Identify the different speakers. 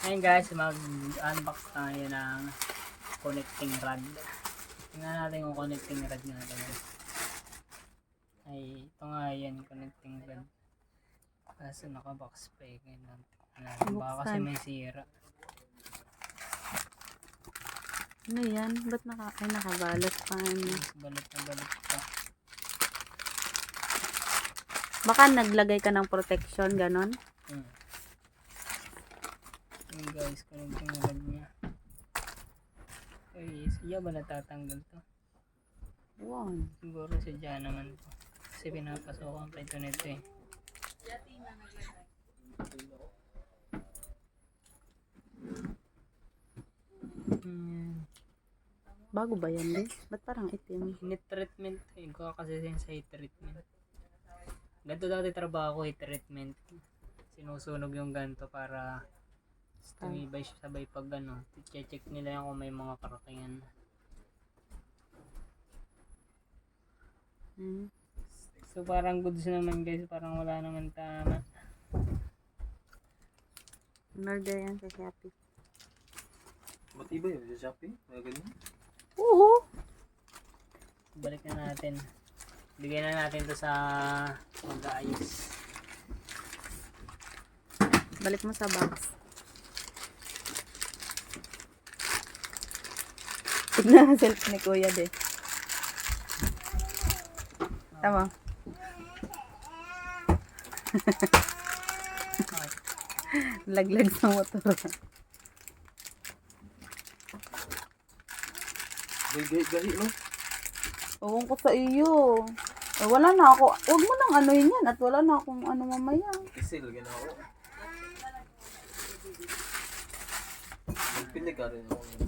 Speaker 1: Ngayon guys, mag-unbox tayo ng connecting rod. Tingnan natin kung connecting rod nga talaga. Ay, ito nga yan, connecting rod. Kaso nakabox pa eh. Baka kasi may sira.
Speaker 2: Ano yan? Ba't nakabalot pa?
Speaker 1: Balot na balot pa.
Speaker 2: Baka naglagay ka ng protection, ganon?
Speaker 1: Yung guys, connecting rod niya. Ay, siya ba natatanggal to?
Speaker 2: Wow.
Speaker 1: Siguro sadya naman to. Kasi pinapasokan pa ito nito eh.
Speaker 2: Bago ba yan, eh? Ba't parang itim?
Speaker 1: Heat treatment eh. Gawa kasi sin sa heat treatment. Ganito dati trabaho ko, heat treatment. Sinusunog yung ganito para tumibay siya sabay pag ano. Check nila yan kung may mga karakingan. So parang goods naman guys. Parang wala naman tama.
Speaker 2: Order yan sa Shopee.
Speaker 3: Matibay yun sa Shopee? Mga ganyan?
Speaker 2: Oo.
Speaker 1: Balik na natin. Bigyan na natin to sa mag-aayos.
Speaker 2: Balik mo sa box. Tignan ang self ni Kuya de. Tama. Laglag sa motor.
Speaker 3: Gahi, no?
Speaker 2: Ewan ko sa iyo. Eh, wala na ako. Huwag mo nang anuhin yan at wala na akong ano mamaya.
Speaker 3: Isil, ganaw. Magpinig ka rin ako.